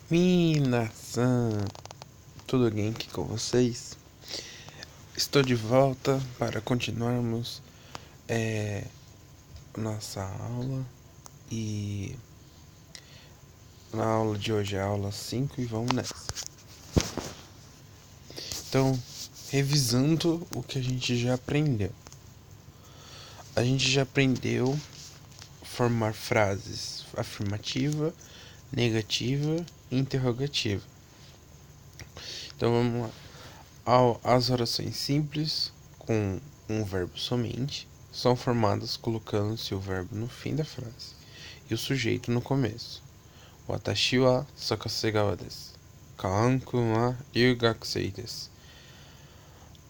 Minasan, tudo bem aqui com vocês? Estou de volta para continuarmos nossa aula e na aula de hoje é a aula 5 e vamos nessa. Então, revisando o que a gente já aprendeu. A gente já aprendeu formar frases afirmativa, negativa e interrogativa. Então vamos lá. As orações simples com um verbo somente são formadas colocando-se o verbo no fim da frase e o sujeito no começo. Watashi wa sakasegawa desu. Kaan-kun wa ryugakusei desu.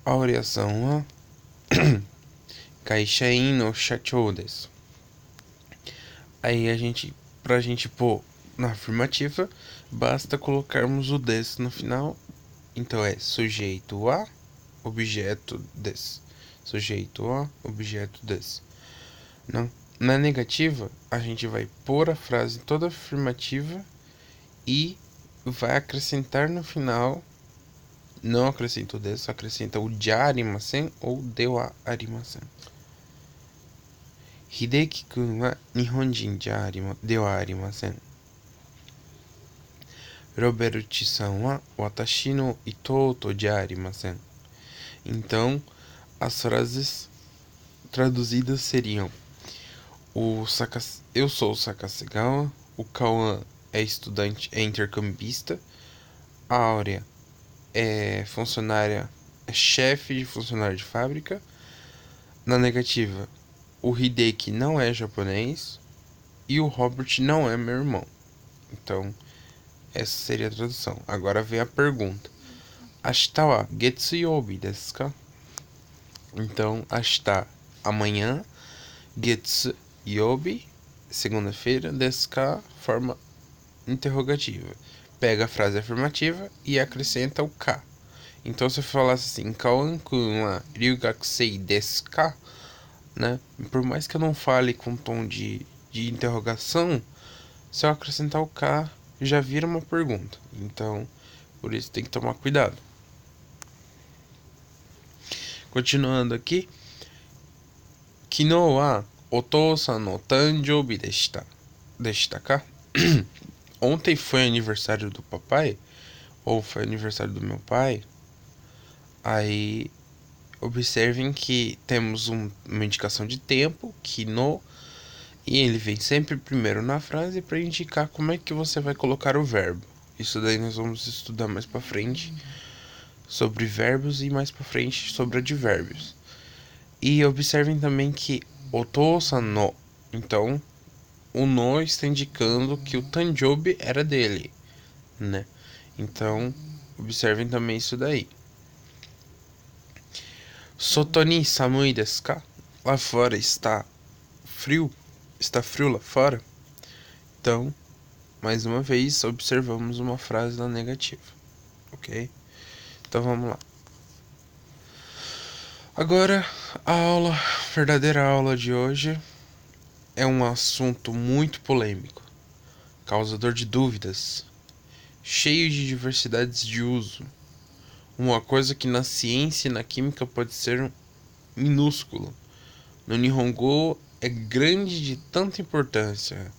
A oração wa kaishain no shachou desu. Aí pra gente pôr na afirmativa, basta colocarmos o desu no final. Então é sujeito a, objeto des. Sujeito a, objeto des. Não. Na negativa, a gente vai pôr a frase toda afirmativa e vai acrescentar no final. Não acrescenta o des, acrescenta o ja arimasen ou de wa arimasen. Hideki-kun wa nihonjin de wa arimasen. Robert-san wa watashi no itouto ja arimasen. Então, as frases traduzidas seriam: eu sou o Sakasegawa, o Cauã é estudante, é intercambista, a Áurea é funcionária, é chefe de funcionário de fábrica. Na negativa, o Hideki não é japonês e o Robert não é meu irmão. Então, essa seria a tradução. Agora vem a pergunta. Ashita wa Getsuyoubi desu ka? Então, ashita, amanhã, Getsuyobi, segunda-feira, desu ka, forma interrogativa. Pega a frase afirmativa e acrescenta o ka. Então, se eu falasse assim, Kawan-kun wa ryugakusei desu ka? Né? Por mais que eu não fale com tom de interrogação, se eu acrescentar o ka, já vira uma pergunta. Então, por isso tem que tomar cuidado. Continuando aqui. Kino wa otousan no tanjoubi deshita ka? Ontem foi aniversário do papai, ou foi aniversário do meu pai. Aí, observem que temos uma indicação de tempo, kino, e ele vem sempre primeiro na frase para indicar como é que você vai colocar o verbo. Isso daí nós vamos estudar mais para frente sobre verbos e mais para frente sobre advérbios. E observem também que otousan no, então o no está indicando que o tanjoubi era dele, né? Então, observem também isso daí. Soto ni samui desu ka? Lá fora está frio? Está frio lá fora? Então, mais uma vez, observamos uma frase na negativa, ok? Então vamos lá. Agora, verdadeira aula de hoje é um assunto muito polêmico, causador de dúvidas, cheio de diversidades de uso. Uma coisa que na ciência e na química pode ser minúsculo. No Nihongo é grande de tanta importância.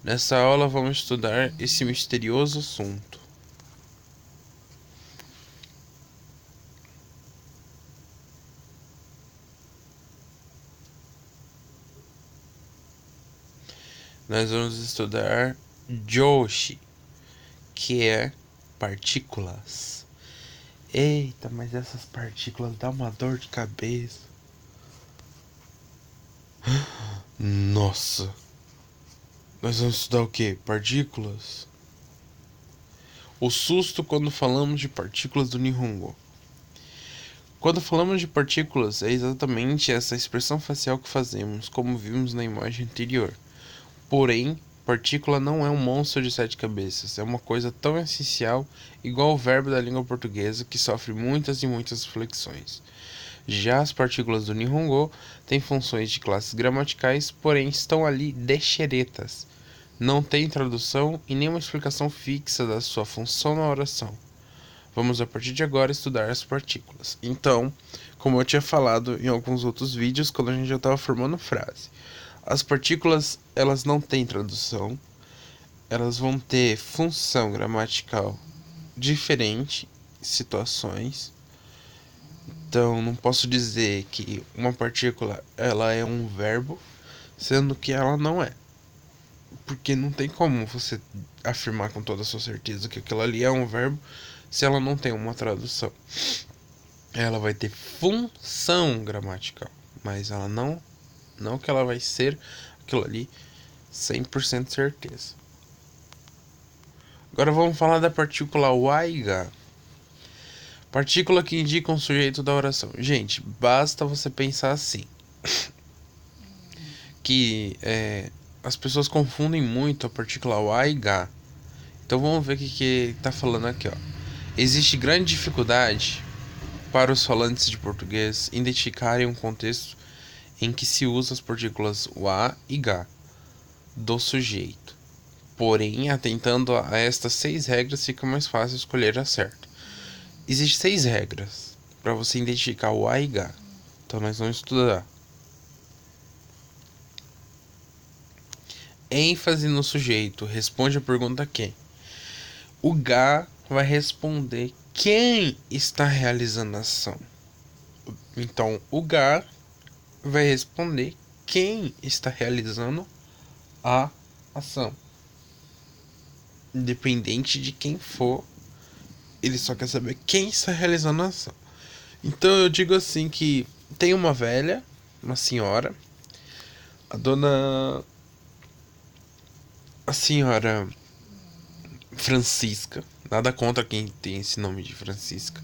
Nessa aula vamos estudar esse misterioso assunto. Nós vamos estudar Joshi, que é partículas. Eita, mas essas partículas dão uma dor de cabeça. Nossa. Nós vamos estudar o quê? Partículas? O susto quando falamos de partículas do Nihongo. Quando falamos de partículas, é exatamente essa expressão facial que fazemos, como vimos na imagem anterior. Porém, partícula não é um monstro de 7 cabeças, é uma coisa tão essencial, igual o verbo da língua portuguesa, que sofre muitas e muitas flexões. Já as partículas do Nihongo têm funções de classes gramaticais, porém estão ali de xeretas. não tem tradução e nenhuma explicação fixa da sua função na oração. Vamos a partir de agora estudar as partículas. Então, como eu tinha falado em alguns outros vídeos, quando a gente já estava formando frase, as partículas, elas não têm tradução, elas vão ter função gramatical diferente em situações. Então, não posso dizer que uma partícula ela é um verbo, sendo que ela não é. Porque não tem como você afirmar com toda a sua certeza que aquilo ali é um verbo se ela não tem uma tradução. Ela vai ter função gramatical, mas ela não que ela vai ser aquilo ali 100% certeza. Agora vamos falar da partícula waiga. Partícula que indica um sujeito da oração. Gente, basta você pensar assim. Que as pessoas confundem muito a partícula waiga. Então vamos ver o que tá falando aqui, ó. Existe grande dificuldade para os falantes de português identificarem um contexto em que se usa as partículas wa e ga do sujeito. Porém, atentando a estas 6 regras, fica mais fácil escolher a certa. Existem 6 regras para você identificar o wa e ga. Então nós vamos estudar. ênfase no sujeito. Responde a pergunta quem. O ga vai responder quem está realizando a ação. Então, o ga vai responder quem está realizando a ação. Independente de quem for, ele só quer saber quem está realizando a ação. Então, eu digo assim que tem uma velha, uma senhora, a senhora Francisca, nada contra quem tem esse nome de Francisca.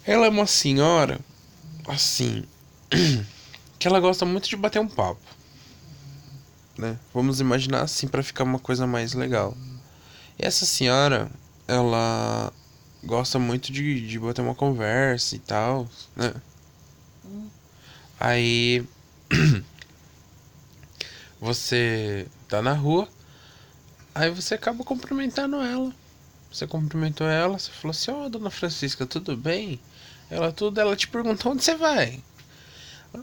Ela é uma senhora, assim, que ela gosta muito de bater um papo, né? Vamos imaginar assim para ficar uma coisa mais legal. E essa senhora, ela gosta muito de bater uma conversa e tal, né? Aí você tá na rua, aí você acaba cumprimentando ela. Você cumprimentou ela, você falou assim: ó, dona Francisca, tudo bem? Ela te perguntou onde você vai.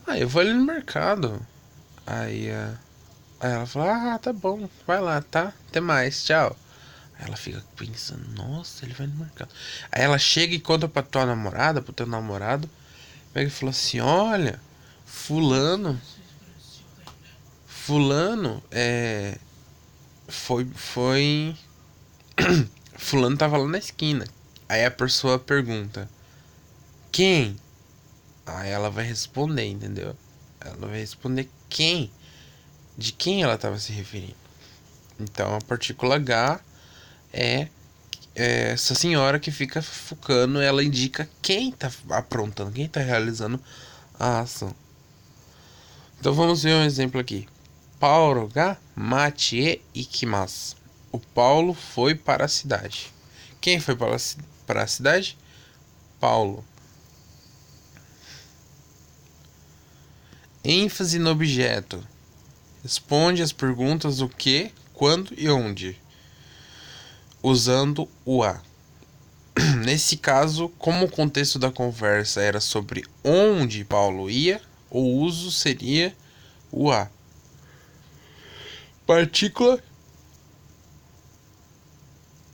Ah, eu vou ali no mercado. Aí, aí ela falou: ah, tá bom, vai lá, tá? Até mais, tchau. Aí ela fica pensando: nossa, ele vai no mercado. Aí ela chega e conta pra tua namorada, pro teu namorado. Pega e fala assim: olha, fulano, foi. Fulano tava lá na esquina. Aí a pessoa pergunta: quem? Aí ela vai responder, entendeu? Ela vai responder quem? De quem ela estava se referindo. Então a partícula H é essa senhora que fica focando, ela indica quem está aprontando, quem está realizando a ação. Então vamos ver um exemplo aqui. Paulo ga machi ikimasu. O Paulo foi para a cidade. Quem foi para a cidade? Paulo. ênfase no objeto. Responde as perguntas do que, quando e onde, usando o a. Nesse caso, como o contexto da conversa era sobre onde Paulo ia, o uso seria o a. Partícula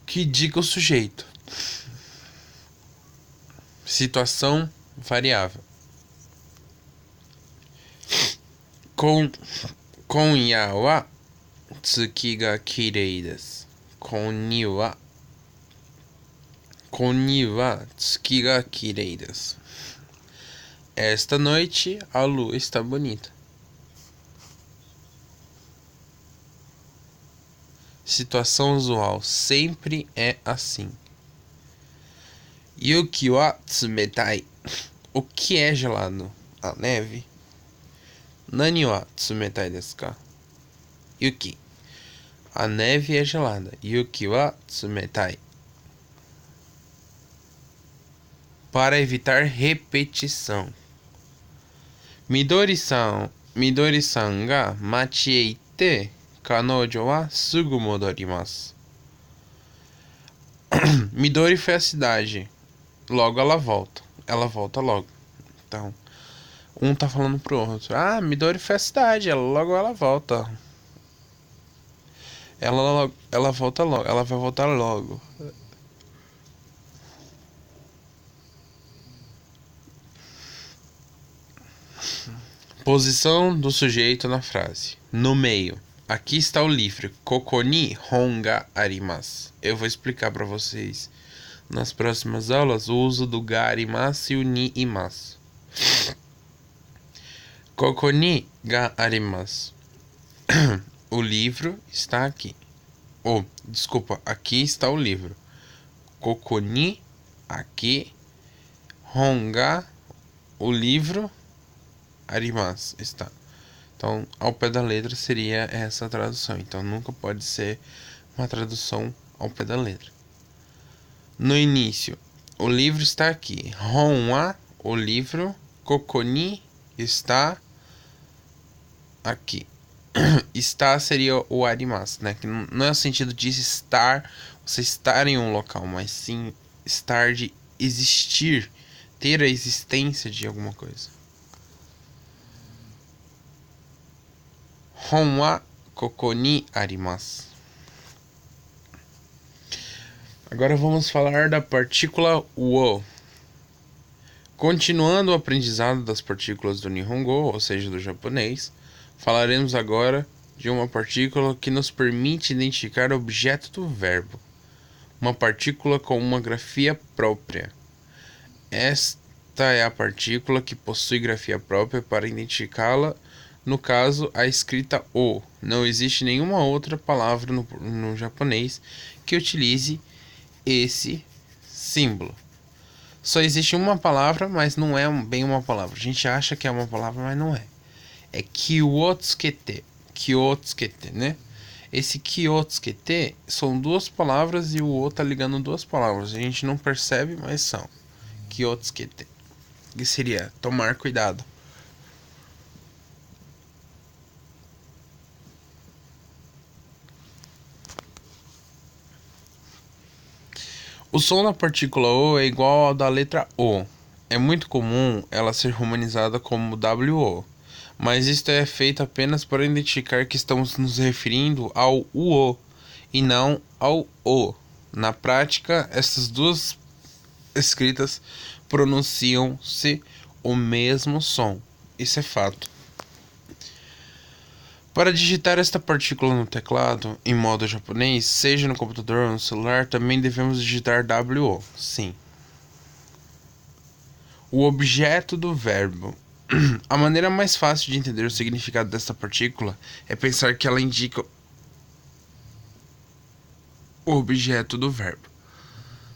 que indica o sujeito. Situação variável. Konya wa tsuki ga kirei desu. Konya wa tsuki ga kirei desu. Esta noite a lua está bonita. Situação usual sempre é assim. Yuki wa tsumetai. O que é gelado? A neve. Nani wa tsumetai desu ka? Yuki. A neve é gelada. Yuki wa tsumetai. Para evitar repetição. Midori-san ga machi e ite Kanojo wa sugu modorimasu. Midori foi a cidade. Logo ela volta. Ela volta logo. Então, um tá falando pro outro. Ah, Midori foi a cidade. Logo ela volta. Ela volta logo. Ela vai voltar logo. Posição do sujeito na frase. No meio. Aqui está o livro. Koko ni hon ga arimasu. Eu vou explicar para vocês nas próximas aulas o uso do ga arimasu e o ni imasu. Koko ni ga arimasu. O livro está aqui. Desculpa, aqui está o livro. Koko ni, aqui. Hon ga, o livro. Arimasu, está. Então, ao pé da letra seria essa a tradução. Então, nunca pode ser uma tradução ao pé da letra. No início, o livro está aqui. Hon wa, o livro. Koko ni, está aqui. Estar seria o arimasu, né? Que não é o sentido de estar, você estar em um local, mas sim estar de existir, ter a existência de alguma coisa. Hon wa koko ni arimasu. Agora vamos falar da partícula wo. Continuando o aprendizado das partículas do Nihongo, ou seja, do japonês, falaremos agora de uma partícula que nos permite identificar o objeto do verbo. Uma partícula com uma grafia própria. Esta é a partícula que possui grafia própria para identificá-la. No caso, a escrita o. Não existe nenhuma outra palavra no japonês que utilize esse símbolo. Só existe uma palavra, mas não é bem uma palavra. A gente acha que é uma palavra, mas não é. É kyotsukete. Kyotsukete, né? Esse kyotsukete são duas palavras e o o tá ligando duas palavras. A gente não percebe, mas são. Kyotsukete. Que seria tomar cuidado. O som da partícula O é igual ao da letra O. É muito comum ela ser romanizada como WO, mas isto é feito apenas para identificar que estamos nos referindo ao UO e não ao O. Na prática, essas duas escritas pronunciam-se o mesmo som. Isso é fato. Para digitar esta partícula no teclado, em modo japonês, seja no computador ou no celular, também devemos digitar WO. Sim. O objeto do verbo. A maneira mais fácil de entender o significado desta partícula é pensar que ela indica o objeto do verbo,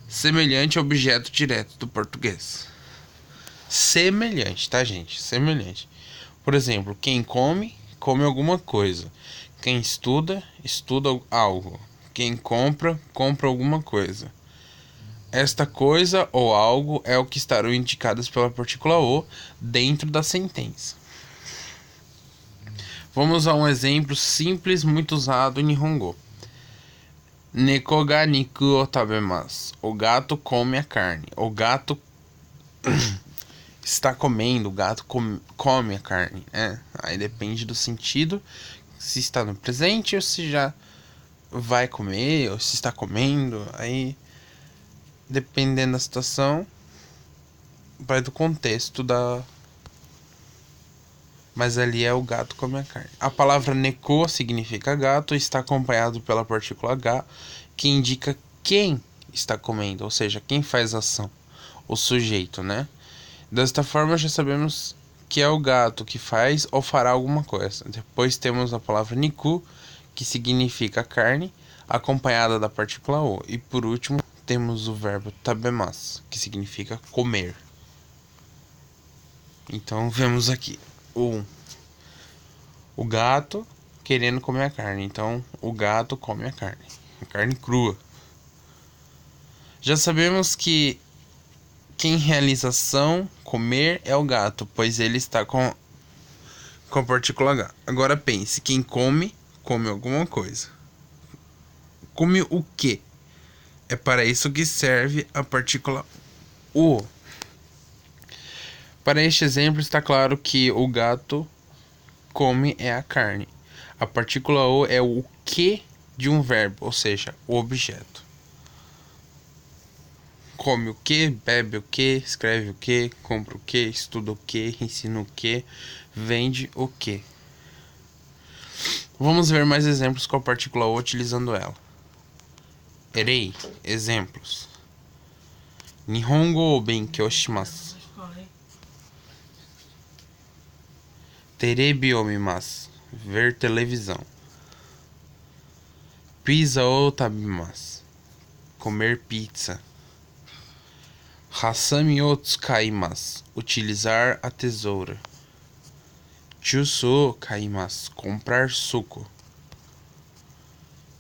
semelhante ao objeto direto do português. Semelhante, tá, gente? Semelhante. Por exemplo, quem come alguma coisa. Quem estuda algo. Quem compra alguma coisa. Esta coisa ou algo é o que estarão indicadas pela partícula O dentro da sentença. Vamos a um exemplo simples muito usado em Nihongo. Neko ga niku o tabemasu. O gato come a carne. O gato está comendo, o gato come a carne, né? Aí depende do sentido, se está no presente ou se já vai comer, ou se está comendo. Aí, dependendo da situação, vai do contexto da... Mas ali é o gato come a carne. A palavra neko significa gato e está acompanhado pela partícula H, que indica quem está comendo, ou seja, quem faz a ação, o sujeito, né? Desta forma, já sabemos que é o gato que faz ou fará alguma coisa. Depois temos a palavra niku, que significa carne, acompanhada da partícula o. E por último, temos o verbo tabemasu, que significa comer. Então, vemos aqui o gato querendo comer a carne. Então, o gato come a carne crua. Já sabemos que quem realiza ação, comer, é o gato, pois ele está com a partícula H. Agora pense, quem come come alguma coisa. Come o quê? É para isso que serve a partícula o. Para este exemplo, está claro que o gato come é a carne. A partícula o é o que de um verbo, ou seja, o objeto. Come o que, bebe o que, escreve o que, compra o que, estuda o que, ensina o que, vende o que. Vamos ver mais exemplos com a partícula o utilizando ela. Erei, exemplos. Nihongo o benkyou shimasu. Terebi o mimasu. Ver televisão. Pizza o tabimasu. Comer pizza. Hasami o tsukaimasu. Utilizar a tesoura. Jusu o kaimasu. Comprar suco.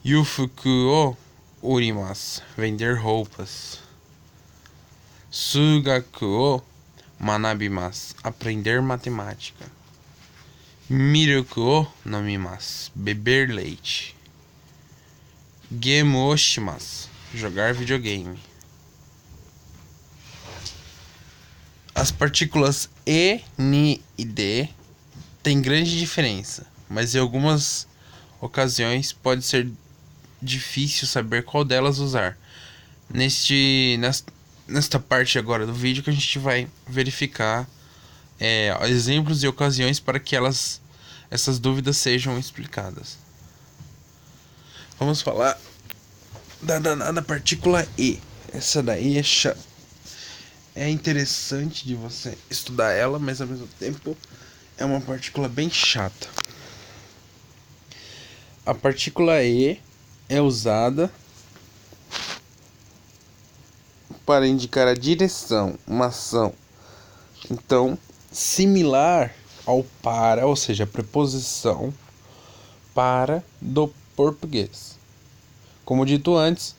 Yufuku o urimasu. Vender roupas. Sugaku o manabimasu. Aprender matemática. Miruku o nomimasu. Beber leite. Game o shimasu. Jogar videogame. As partículas e, ni e de têm grande diferença, mas em algumas ocasiões pode ser difícil saber qual delas usar. Nesta parte agora do vídeo que a gente vai verificar exemplos e ocasiões para que essas dúvidas sejam explicadas. Vamos falar da partícula E. Essa daí é interessante de você estudar ela, mas ao mesmo tempo é uma partícula bem chata. A partícula E é usada para indicar a direção, uma ação. Então, similar ao para, ou seja, a preposição para do português. Como dito antes,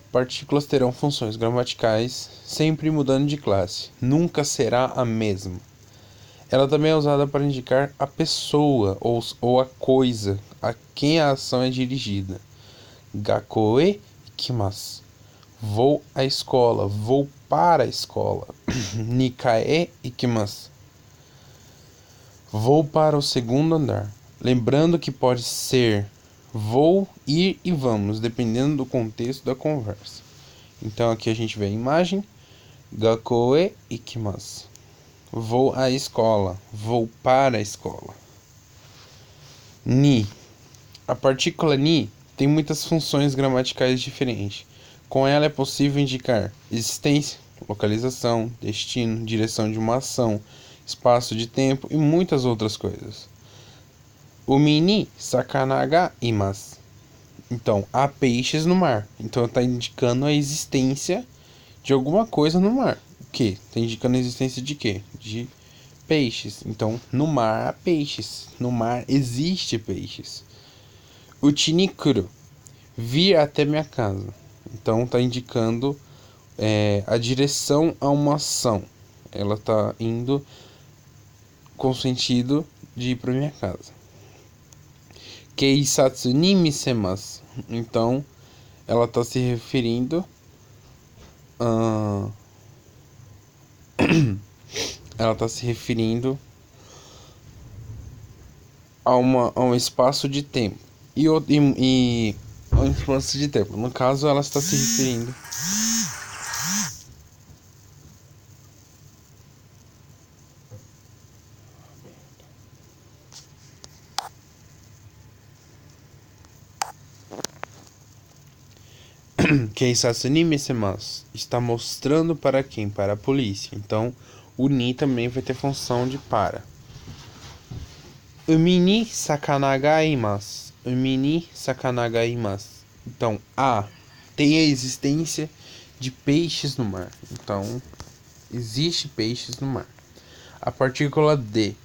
partículas terão funções gramaticais, sempre mudando de classe. Nunca será a mesma. Ela também é usada para indicar a pessoa ou a coisa a quem a ação é dirigida. Gakoe ikimasu. Vou à escola. Vou para a escola. Nikae ikimasu. Vou para o segundo andar. Lembrando que pode ser vou, ir e vamos, dependendo do contexto da conversa. Então aqui a gente vê a imagem. Gakoe ikimasu. Vou à escola. Vou para a escola. Ni. A partícula ni tem muitas funções gramaticais diferentes. Com ela é possível indicar existência, localização, destino, direção de uma ação, espaço de tempo e muitas outras coisas. Umi ni sakana ga imasu. Então, há peixes no mar. Então, está indicando a existência de alguma coisa no mar. O que? Está indicando a existência de quê? De peixes. Então, no mar há peixes. No mar existe peixes. Uchi ni kuru. Vir até minha casa. Então, está indicando a direção a uma ação. Ela está indo com o sentido de ir para minha casa. Keisatsu ni misemasu. Então, ela está se referindo a um espaço de tempo. E a um espaço de tempo. No caso, ela está se referindo Keisatsu ni misemasu. Está mostrando para quem? Para a polícia. Então, o ni também vai ter função de para. Umi ni sakana ga imasu. Umi ni sakana ga imasu. Então, tem a existência de peixes no mar. Então, existe peixes no mar. A partícula D.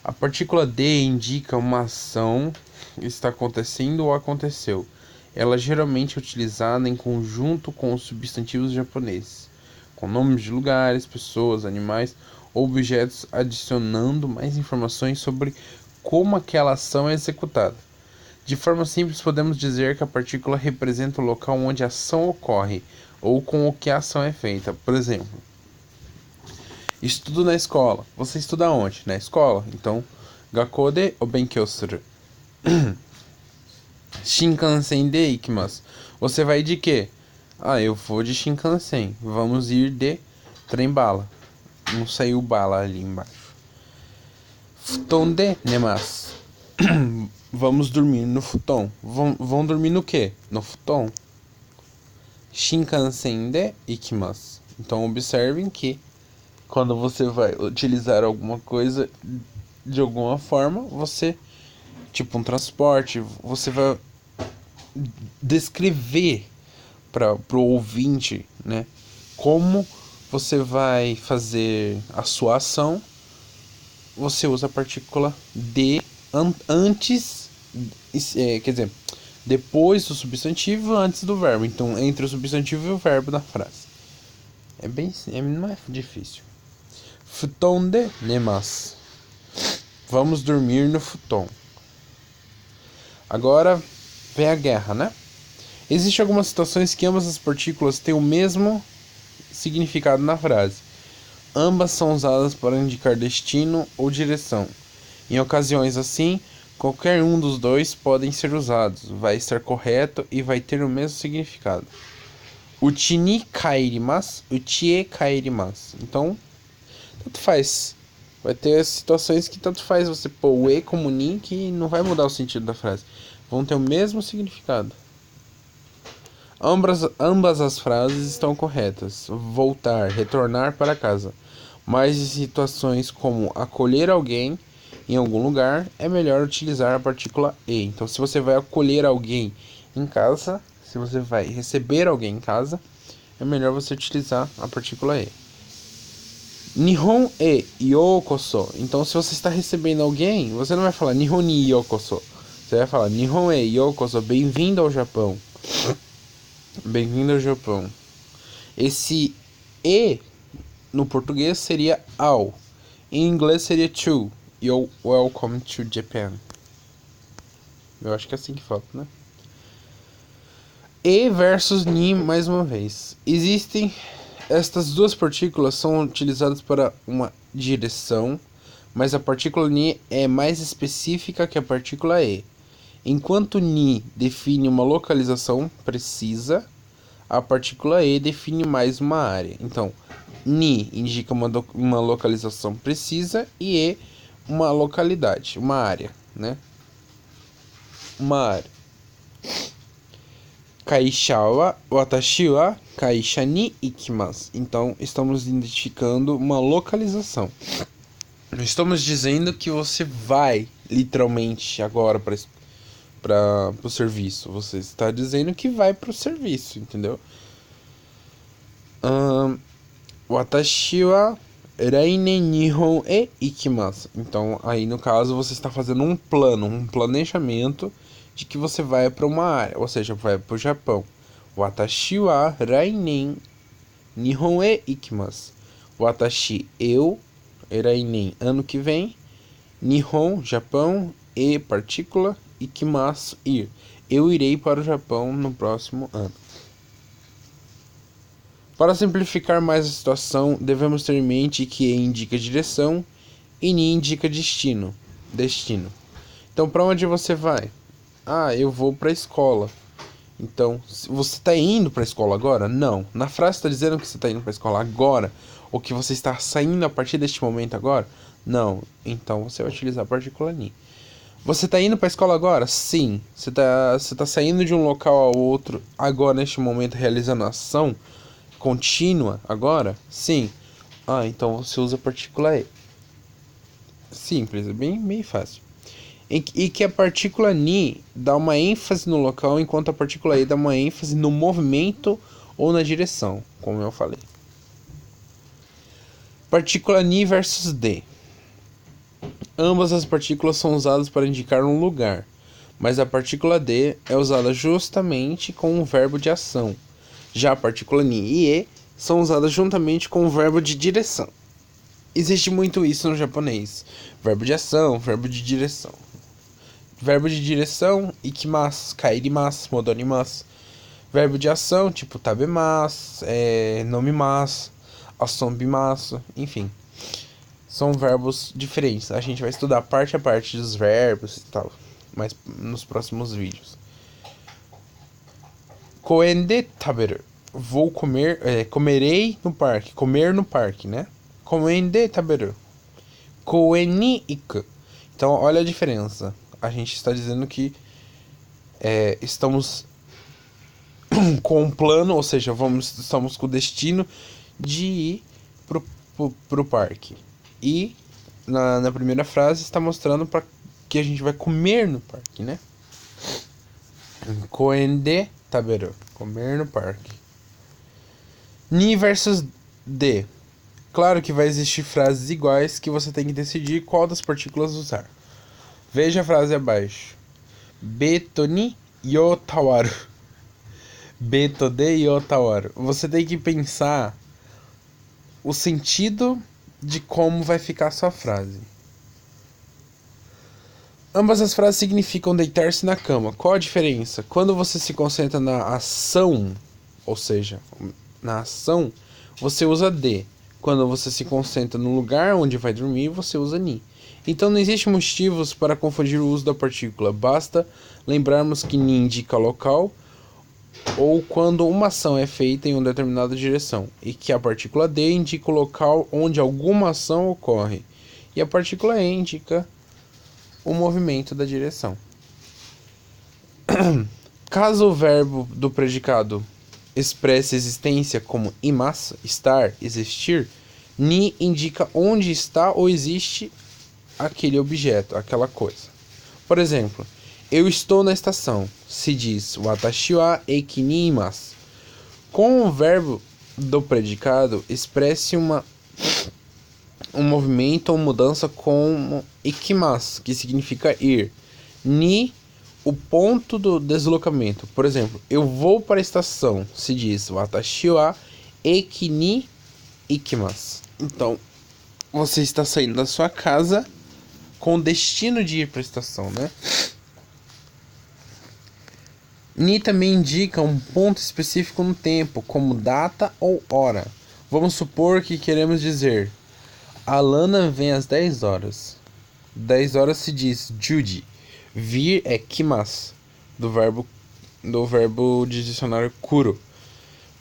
A partícula D indica uma ação que está acontecendo ou aconteceu. Ela geralmente é utilizada em conjunto com os substantivos japoneses, com nomes de lugares, pessoas, animais ou objetos, adicionando mais informações sobre como aquela ação é executada. De forma simples, podemos dizer que a partícula representa o local onde a ação ocorre, ou com o que a ação é feita. Por exemplo, estudo na escola. Você estuda onde? Na escola. Então, Gakko de o benkyou suru. Shinkansen de ikimasu. Você vai de quê? Eu vou de Shinkansen. Vamos ir de trem-bala. Não saiu bala ali embaixo. Futon de nemasu. Vamos dormir no futon. Vão dormir no quê? No futon. Shinkansen de ikimasu. Então observem que quando você vai utilizar alguma coisa de alguma forma, você, tipo um transporte, você vai descrever para o ouvinte, né, como você vai fazer a sua ação. Você usa a partícula de antes, quer dizer, depois do substantivo, antes do verbo. Então, entre o substantivo e o verbo da frase. Não é difícil. Futon de nemasu. Vamos dormir no futon. Agora vem a guerra, né? Existem algumas situações que ambas as partículas têm o mesmo significado na frase. Ambas são usadas para indicar destino ou direção. Em ocasiões assim, qualquer um dos dois podem ser usados, vai estar correto e vai ter o mesmo significado. Uchi ni kaerimasu, uchi e kaerimasu. Então, tanto faz. Vai ter situações que tanto faz você pôr o e como ni, que não vai mudar o sentido da frase. Vão ter o mesmo significado. Ambas as frases estão corretas. Voltar, retornar para casa. Mas em situações como acolher alguém em algum lugar, é melhor utilizar a partícula e. Então, se você vai acolher alguém em casa, se você vai receber alguém em casa, é melhor você utilizar a partícula e. Nihon e yokoso. Então, se você está recebendo alguém, você não vai falar Nihon ni yokoso. Você vai falar Nihon e yokoso, bem-vindo ao Japão. Bem-vindo ao Japão. Esse e no português seria ao. Em inglês seria to. You're welcome to Japan. Eu acho que é assim que fala, né? E versus ni, mais uma vez. Estas duas partículas são utilizadas para uma direção, mas a partícula ni é mais específica que a partícula e. Enquanto ni define uma localização precisa, a partícula e define mais uma área. Então, ni indica uma localização precisa e e uma localidade, uma área, né? Uma área. Kaisha wa watashi wa kaisha ni ikimasu. Então, estamos identificando uma localização. Estamos dizendo que você vai literalmente agora para o serviço. Você está dizendo que vai para o serviço, entendeu? Watashi wa rainen Nihon e ikimasu. Então, aí no caso, você está fazendo um plano, um planejamento de que você vai para uma área, ou seja, vai para o Japão. Watashi wa rainen Nihon e ikimasu. Watashi, eu, rainen, ano que vem, Nihon, Japão, e partícula, ikimasu, ir. Eu irei para o Japão no próximo ano. Para simplificar mais a situação, devemos ter em mente que e indica direção e ni indica destino. Então, para onde você vai? Eu vou para a escola. Então, você está indo para a escola agora? Não. Na frase está dizendo que você está indo para a escola agora, ou que você está saindo a partir deste momento agora? Não. Então, você vai utilizar a partícula ni. Você está indo para a escola agora? Sim. Você tá saindo de um local ao outro agora, neste momento, realizando a ação contínua agora? Sim. Então você usa a partícula e. Simples, é bem fácil. E que a partícula ni dá uma ênfase no local, enquanto a partícula e dá uma ênfase no movimento ou na direção, como eu falei. Partícula ni versus de. Ambas as partículas são usadas para indicar um lugar, mas a partícula de é usada justamente com o verbo de ação. Já a partícula ni e e são usadas juntamente com o verbo de direção. Existe muito isso no japonês. Verbo de ação, verbo de direção. Verbo de direção, ikimasu, kaerimasu, modorimasu. Verbo de ação, tipo tabemasu, nomimasu, asombimasu, enfim. São verbos diferentes. A gente vai estudar parte a parte dos verbos e tal, mas nos próximos vídeos. Koen de taberu. Vou comer, comerei no parque. Comer no parque, né? Koen de taberu. Koen ni iku. Então, olha a diferença. A gente está dizendo que estamos com um plano, ou seja, estamos com o destino de ir pro parque. E na primeira frase está mostrando para que a gente vai comer no parque, né? Koen de taberu. Comer no parque. Ni versus de. Claro que vai existir frases iguais que você tem que decidir qual das partículas usar. Veja a frase abaixo. Beto ni yotawaru. Beto de yotawaru. Você tem que pensar o sentido de como vai ficar a sua frase. Ambas as frases significam deitar-se na cama. Qual a diferença? Quando você se concentra na ação, ou seja, na ação, você usa de. Quando você se concentra no lugar onde vai dormir, você usa ni. Então não existem motivos para confundir o uso da partícula. Basta lembrarmos que ni indica local ou quando uma ação é feita em uma determinada direção, e que a partícula D indica o local onde alguma ação ocorre, e a partícula E indica o movimento da direção. Caso o verbo do predicado expresse existência como imasu, estar, existir, ni indica onde está ou existe aquele objeto, aquela coisa. Por exemplo, eu estou na estação. Se diz watashi wa eki ni imasu. Com o verbo do predicado, expresse um movimento ou mudança como ikimasu, que significa ir. Ni, o ponto do deslocamento. Por exemplo, eu vou para a estação. Se diz watashi wa eki ni ikimasu. Então, você está saindo da sua casa com o destino de ir para a estação, né? Ni também indica um ponto específico no tempo, como data ou hora. Vamos supor que queremos dizer: a Lana vem às 10 horas. 10 horas se diz juji. Vir é kimasu, do verbo de dicionário kuro.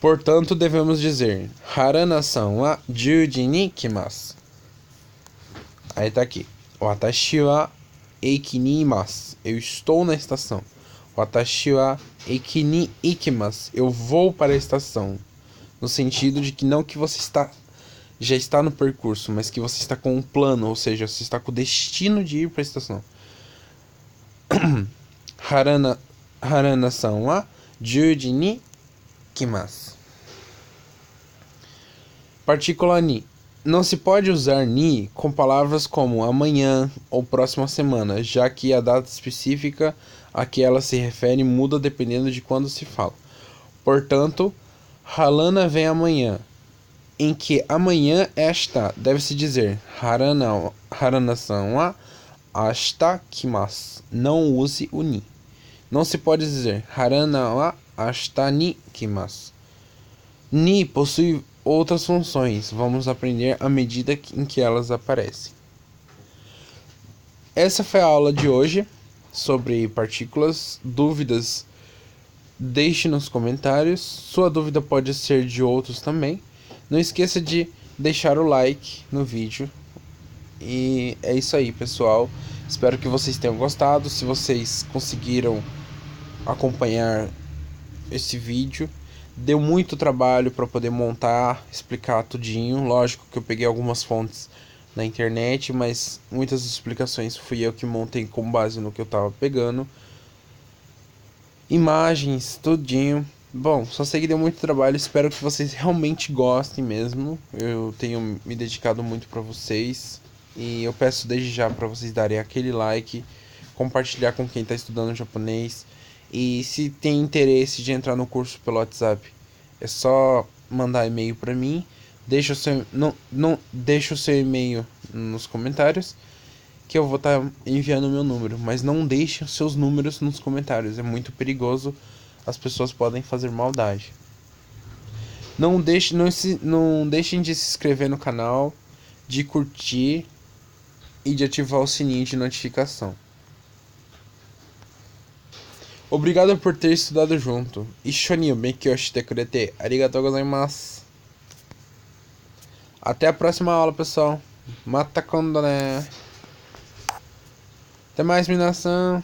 Portanto, devemos dizer: Harana-san wa juji ni kimasu. Aí tá aqui. Watashi wa eki ni imasu. Eu estou na estação. Watashi wa eki ni ikimasu. Eu vou para a estação. No sentido de que não que você já está no percurso, mas que você está com um plano, ou seja, você está com o destino de ir para a estação. Harana-san wa juji ni kimasu. Partícula ni. Não se pode usar ni com palavras como amanhã ou próxima semana, já que a data específica a que ela se refere muda dependendo de quando se fala. Portanto, Halana vem amanhã, em que amanhã é ashita. Deve-se dizer Harana-san wa ashita kimasu. Não use o ni. Não se pode dizer Harana wa ashita ni kimasu. Ni possui outras funções. Vamos aprender à medida em que elas aparecem. Essa foi a aula de hoje sobre partículas. Dúvidas, deixe nos comentários. Sua dúvida pode ser de outros também. Não esqueça de deixar o like no vídeo. E é isso aí, pessoal. Espero que vocês tenham gostado. Se vocês conseguiram acompanhar esse vídeo, deu muito trabalho para poder montar, explicar tudinho. Lógico que eu peguei algumas fontes na internet, mas muitas explicações fui eu que montei com base no que eu tava pegando. Imagens, tudinho. Bom, só sei que deu muito trabalho. Espero que vocês realmente gostem mesmo. Eu tenho me dedicado muito para vocês. E eu peço desde já para vocês darem aquele like, compartilhar com quem está estudando japonês. E se tem interesse de entrar no curso pelo WhatsApp, é só mandar e-mail para mim. Deixa o seu e-mail nos comentários. que eu vou estar enviando o meu número. Mas não deixem os seus números nos comentários, é muito perigoso, as pessoas podem fazer maldade. Não deixem de se inscrever no canal, de curtir e de ativar o sininho de notificação. Obrigado por ter estudado junto. Ishoni o benkyou shite kurete arigatou gozaimasu. Até a próxima aula, pessoal. Mata kondo né. Até mais, minasan.